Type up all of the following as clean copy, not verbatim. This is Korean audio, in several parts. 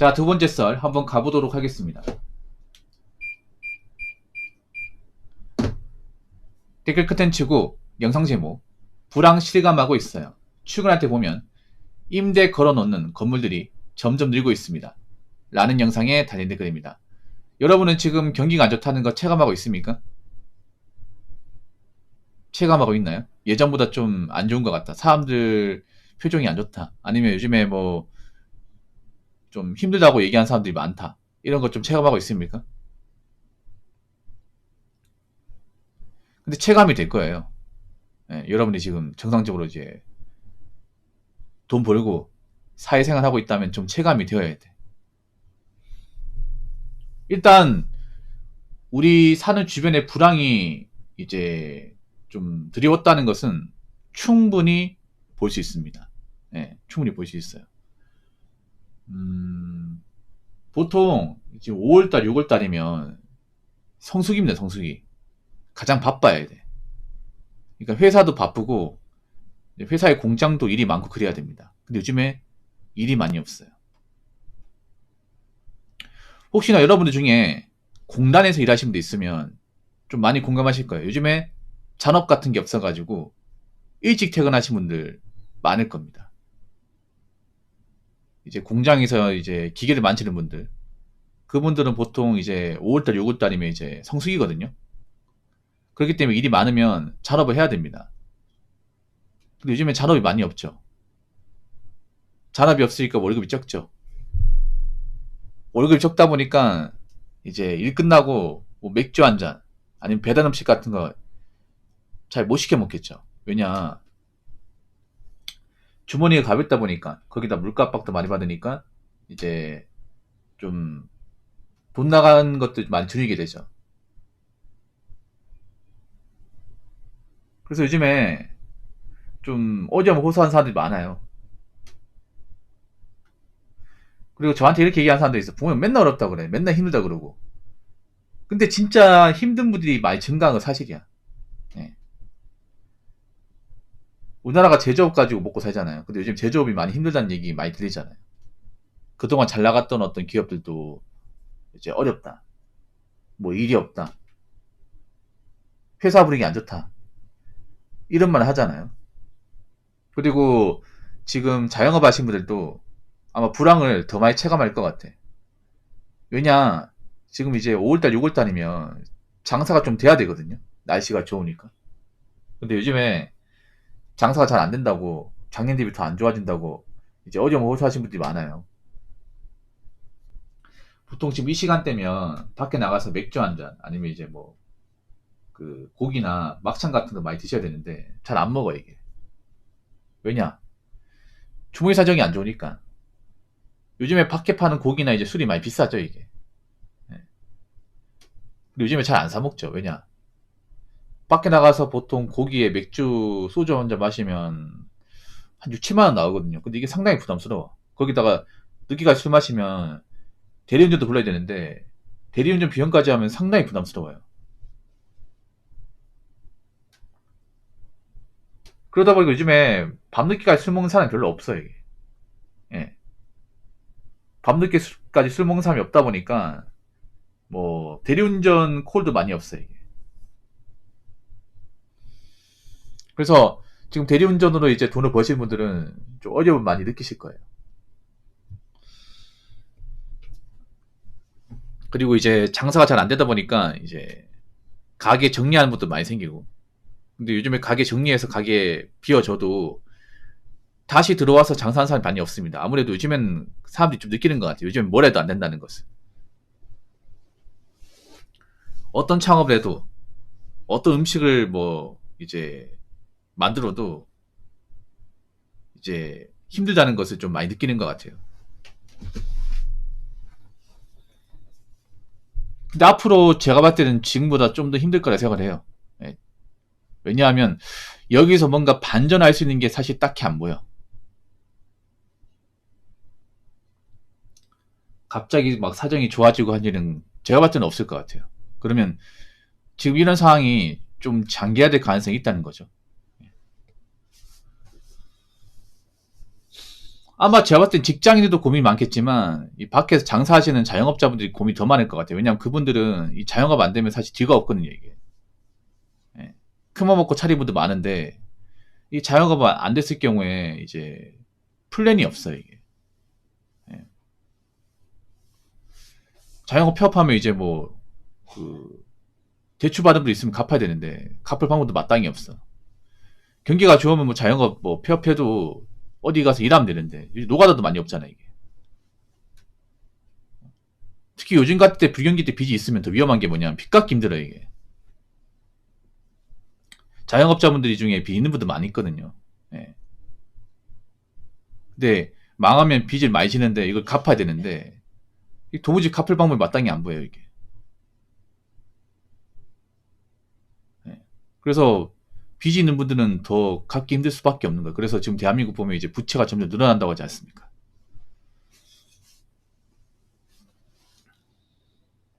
자, 두 번째 썰 한번 가보도록 하겠습니다. 댓글 컨텐츠고 영상 제목 불황 실감하고 있어요. 출근할 때 보면 임대 걸어놓는 건물들이 점점 늘고 있습니다. 라는 영상에 달린 댓글입니다. 여러분은 지금 경기가 안 좋다는 거 체감하고 있습니까? 체감하고 있나요? 예전보다 좀 안 좋은 것 같다. 사람들 표정이 안 좋다. 아니면 요즘에 뭐 좀 힘들다고 얘기하는 사람들이 많다. 이런 것 좀 체감하고 있습니까? 근데 체감이 될 거예요. 예, 여러분이 지금 정상적으로 이제 돈 벌고 사회생활 하고 있다면 좀 체감이 되어야 돼. 일단 우리 사는 주변의 불황이 이제 좀 드리웠다는 것은 충분히 볼 수 있습니다. 예, 충분히 볼 수 있어요. 보통 지금 5월달, 6월달이면 성수기입니다. 성수기. 가장 바빠야 돼. 그러니까 회사도 바쁘고 회사의 공장도 일이 많고 그래야 됩니다. 근데 요즘에 일이 많이 없어요. 혹시나 여러분들 중에 공단에서 일하시는 분도 있으면 좀 많이 공감하실 거예요. 요즘에 잔업 같은 게 없어가지고 일찍 퇴근하신 분들 많을 겁니다. 이제 공장에서 이제 기계를 만지는 분들, 그분들은 보통 이제 5월달, 6월달이면 이제 성수기거든요. 그렇기 때문에 일이 많으면 잔업을 해야 됩니다. 근데 요즘에 잔업이 많이 없죠. 잔업이 없으니까 월급이 적죠. 월급이 적다 보니까 이제 일 끝나고 뭐 맥주 한 잔, 아니면 배달 음식 같은 거 잘 못 시켜 먹겠죠. 왜냐, 주머니가 가볍다 보니까, 거기다 물가 압박도 많이 받으니까 이제 좀 돈 나간 것도 많이 줄이게 되죠. 그래서 요즘에 좀 어디하면 호소하는 사람들이 많아요. 그리고 저한테 이렇게 얘기하는 사람도 있어. 보면 맨날 어렵다 그래. 맨날 힘들다 그러고. 근데 진짜 힘든 분들이 많이 증가한 건 사실이야. 예. 우리나라가 제조업 가지고 먹고 살잖아요. 근데 요즘 제조업이 많이 힘들다는 얘기 많이 들리잖아요. 그동안 잘 나갔던 어떤 기업들도 이제 어렵다. 뭐 일이 없다. 회사 분위기 안 좋다. 이런 말을 하잖아요. 그리고 지금 자영업 하신 분들도 아마 불황을 더 많이 체감할 것 같아. 왜냐, 지금 이제 5월달, 6월달이면 장사가 좀 돼야 되거든요. 날씨가 좋으니까. 근데 요즘에 장사가 잘 안 된다고, 작년 대비 더 안 좋아진다고, 이제 어려워하시는 분들이 많아요. 보통 지금 이 시간대면 밖에 나가서 맥주 한 잔, 아니면 이제 뭐, 그, 고기나 막창 같은 거 많이 드셔야 되는데, 잘 안 먹어, 이게. 왜냐? 주머니 사정이 안 좋으니까. 요즘에 밖에 파는 고기나 이제 술이 많이 비싸죠, 이게. 예. 근데 요즘에 잘 안 사 먹죠. 왜냐? 밖에 나가서 보통 고기에 맥주, 소주 한 잔 마시면 한 6, 7만 원 나오거든요. 근데 이게 상당히 부담스러워. 거기다가 늦게까지 술 마시면 대리운전도 불러야 되는데 대리운전 비용까지 하면 상당히 부담스러워요. 그러다 보니까 요즘에 밤늦게까지 술 먹는 사람이 별로 없어요, 이게. 예. 밤늦게까지 술 먹는 사람이 없다 보니까 뭐 대리운전 콜도 많이 없어요, 이게. 그래서 지금 대리운전으로 이제 돈을 버시는 분들은 좀 어려움 많이 느끼실 거예요. 그리고 이제 장사가 잘 안 되다 보니까 이제 가게 정리하는 분도 많이 생기고. 근데 요즘에 가게 정리해서 가게 비워줘도 다시 들어와서 장사하는 사람이 많이 없습니다. 아무래도 요즘엔 사람들이 좀 느끼는 것 같아요. 요즘엔 뭘 해도 안 된다는 것을. 어떤 창업을 해도, 어떤 음식을 뭐, 이제, 만들어도, 이제, 힘들다는 것을 좀 많이 느끼는 것 같아요. 근데 앞으로 제가 봤을 때는 지금보다 좀 더 힘들 거라 생각을 해요. 예. 왜냐하면, 여기서 뭔가 반전할 수 있는 게 사실 딱히 안 보여. 갑자기 막 사정이 좋아지고 한 일은 제가 봤을 때는 없을 것 같아요. 그러면 지금 이런 상황이 좀 장기화될 가능성이 있다는 거죠. 아마 제가 봤을 땐 직장인들도 고민이 많겠지만 이 밖에서 장사하시는 자영업자분들이 고민이 더 많을 것 같아요. 왜냐하면 그분들은 이 자영업 안 되면 사실 뒤가 없거든요, 이게. 예. 큰맘 먹고 차린 분도 많은데 이 자영업 안 됐을 경우에 이제 플랜이 없어요, 이게. 예. 자영업 폐업하면 이제 뭐 그 대출 받은 분 있으면 갚아야 되는데 갚을 방법도 마땅히 없어. 경기가 좋으면 뭐 자영업 뭐 폐업해도 어디 가서 일하면 되는데 노가다도 많이 없잖아, 이게. 특히 요즘 같을 때 불경기 때 빚이 있으면 더 위험한 게 뭐냐면 빚 갚기 힘들어요, 이게. 자영업자분들이 중에 빚 있는 분들 많이 있거든요. 예. 근데 망하면 빚을 많이 지는데 이걸 갚아야 되는데 도무지 갚을 방법이 마땅히 안 보여요, 이게. 예. 그래서 빚이 있는 분들은 더 갚기 힘들 수밖에 없는 거예요. 그래서 지금 대한민국 보면 이제 부채가 점점 늘어난다고 하지 않습니까?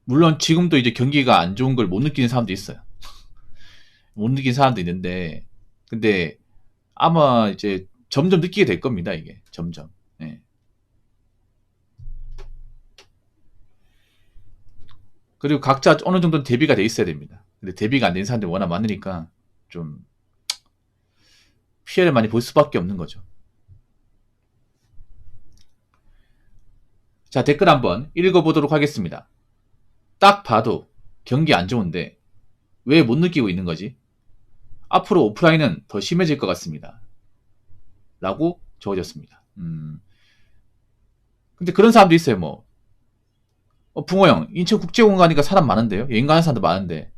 물론 지금도 이제 경기가 안 좋은 걸 못 느끼는 사람도 있어요. 못 느끼는 사람도 있는데, 근데 아마 이제 점점 느끼게 될 겁니다, 이게. 점점. 예. 그리고 각자 어느 정도는 대비가 돼 있어야 됩니다. 근데 대비가 안 된 사람들이 워낙 많으니까 좀 피해를 많이 볼 수밖에 없는 거죠. 자, 댓글 한번 읽어보도록 하겠습니다. 딱 봐도 경기 안 좋은데 왜 못 느끼고 있는 거지? 앞으로 오프라인은 더 심해질 것 같습니다. 라고 적어졌습니다. 근데 그런 사람도 있어요, 뭐. 붕어 형, 인천국제공원 가니까 사람 많은데요? 여행 가는 사람도 많은데.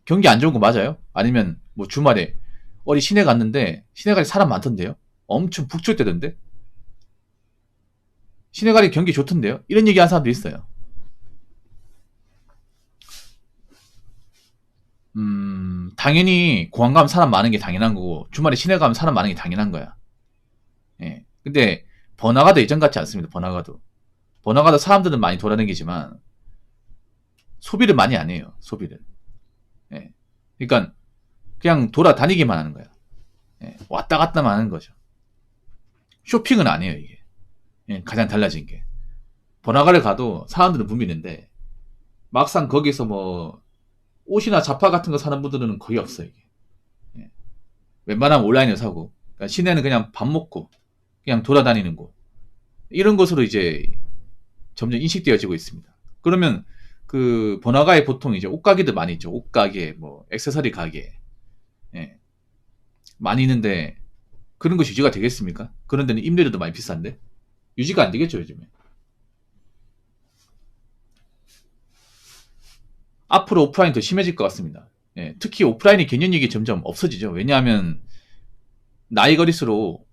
경기 안 좋은 거 맞아요? 아니면 뭐 주말에 어디 시내 갔는데 시내 가니 사람 많던데요? 엄청 북적대던데? 시내 가니 경기 좋던데요? 이런 얘기 하는 사람도 있어요. 당연히 공항 가면 사람 많은 게 당연한 거고 주말에 시내 가면 사람 많은 게 당연한 거야. 예. 근데 번화가도 예전 같지 않습니다. 번화가도 사람들은 많이 돌아다니지만 소비를 많이 안 해요. 소비를. 예. 그러니까 그냥 돌아다니기만 하는 거야. 예. 왔다 갔다만 하는 거죠. 쇼핑은 안 해요, 이게. 예. 가장 달라진 게. 번화가를 가도 사람들은 붐비는데 막상 거기서 뭐 옷이나 잡화 같은 거 사는 분들은 거의 없어요, 이게. 예. 웬만하면 온라인으로 사고. 그러니까 시내는 그냥 밥 먹고 그냥 돌아다니는 곳. 이런 것으로 이제 점점 인식되어지고 있습니다. 그러면 그 번화가에 보통 이제 옷가게들 많이 있죠. 옷가게, 뭐 액세서리 가게, 예. 많이 있는데 그런 것이 유지가 되겠습니까? 그런 데는 임대료도 많이 비싼데 유지가 안 되겠죠, 요즘에. 앞으로 오프라인 더 심해질 것 같습니다. 예. 특히 오프라인의 개념력이 점점 없어지죠. 왜냐하면 나이 거리수록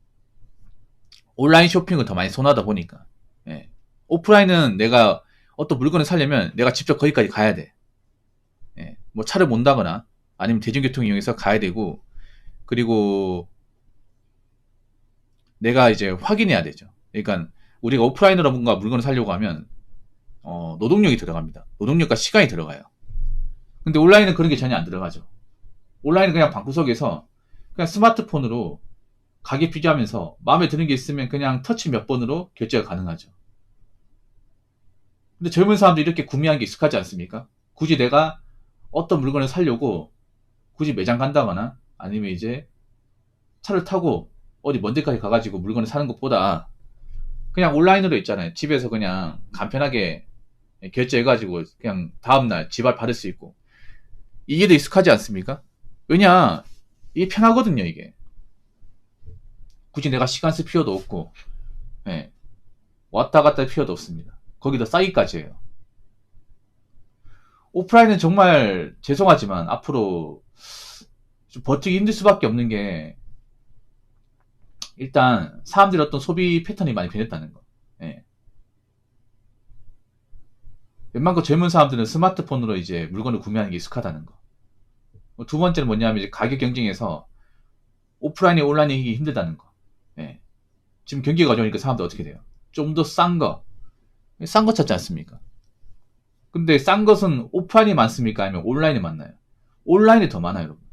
온라인 쇼핑을 더 많이 선호하다 보니까. 예. 오프라인은 내가 어떤 물건을 사려면 내가 직접 거기까지 가야 돼. 예. 뭐 차를 몬다거나 아니면 대중교통 이용해서 가야 되고, 그리고 내가 이제 확인해야 되죠. 그러니까 우리가 오프라인으로 뭔가 물건을 사려고 하면 노동력이 들어갑니다. 노동력과 시간이 들어가요. 근데 온라인은 그런 게 전혀 안 들어가죠. 온라인은 그냥 방구석에서 그냥 스마트폰으로 가게 비교하면서 마음에 드는 게 있으면 그냥 터치 몇 번으로 결제가 가능하죠. 근데 젊은 사람들이 이렇게 구매하는 게 익숙하지 않습니까? 굳이 내가 어떤 물건을 사려고 굳이 매장 간다거나 아니면 이제 차를 타고 어디 먼 데까지 가가지고 물건을 사는 것보다 그냥 온라인으로 있잖아요. 집에서 그냥 간편하게 결제해가지고 그냥 다음날 집 앞 받을 수 있고. 이게 더 익숙하지 않습니까? 왜냐, 이게 편하거든요, 이게. 굳이 내가 시간 쓸 필요도 없고, 예. 왔다 갔다 할 필요도 없습니다. 거기다 싸기까지 해요. 오프라인은 정말 죄송하지만 앞으로 좀 버티기 힘들 수밖에 없는 게, 일단 사람들의 어떤 소비 패턴이 많이 변했다는 거. 예. 웬만큼 젊은 사람들은 스마트폰으로 이제 물건을 구매하는 게 익숙하다는 거. 두 번째는 뭐냐면 이제 가격 경쟁에서 오프라인이 온라인이 이기 힘들다는 거. 예. 지금 경기가 어려우니까 사람들 어떻게 돼요? 좀 더 싼 거 찾지 않습니까? 근데 싼 것은 오프라인이 많습니까? 아니면 온라인이 많나요? 온라인이 더 많아요, 여러분.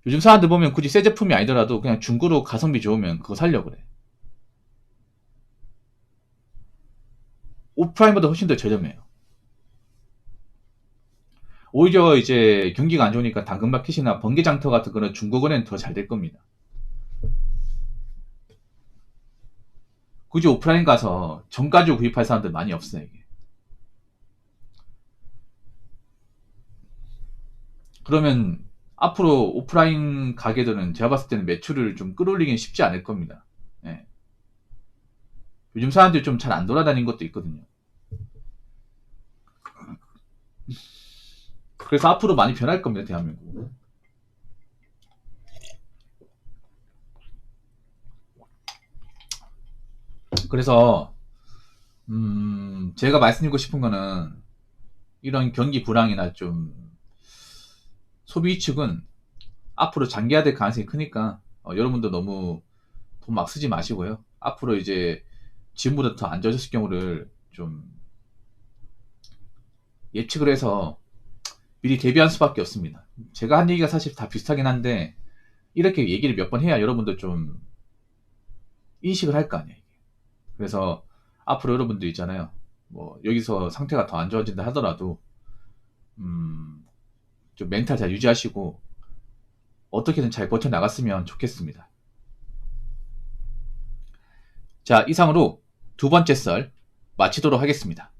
요즘 사람들 보면 굳이 새 제품이 아니더라도 그냥 중고로 가성비 좋으면 그거 살려고 그래. 오프라인보다 훨씬 더 저렴해요. 오히려 이제 경기가 안 좋으니까 당근마켓이나 번개장터 같은 거는 중고 거래는 더 잘 될 겁니다. 굳이 오프라인 가서 정가주 구입할 사람들 많이 없어요, 이게. 그러면 앞으로 오프라인 가게들은 제가 봤을 때는 매출을 좀 끌어올리긴 쉽지 않을 겁니다. 예. 요즘 사람들이 좀 잘 안 돌아다니는 것도 있거든요. 그래서 앞으로 많이 변할 겁니다, 대한민국. 그래서 제가 말씀드리고 싶은 거는 이런 경기 불황이나 좀 소비 위축은 앞으로 장기화될 가능성이 크니까 여러분도 너무 돈 막 쓰지 마시고요. 앞으로 이제 지금보다 더 안 좋아졌을 경우를 좀 예측을 해서 미리 대비할 수밖에 없습니다. 제가 한 얘기가 사실 다 비슷하긴 한데 이렇게 얘기를 몇 번 해야 여러분도 좀 인식을 할 거 아니에요. 그래서 앞으로 여러분들 있잖아요. 뭐 여기서 상태가 더 안 좋아진다 하더라도 좀 멘탈 잘 유지하시고 어떻게든 잘 버텨나갔으면 좋겠습니다. 자, 이상으로 두 번째 썰 마치도록 하겠습니다.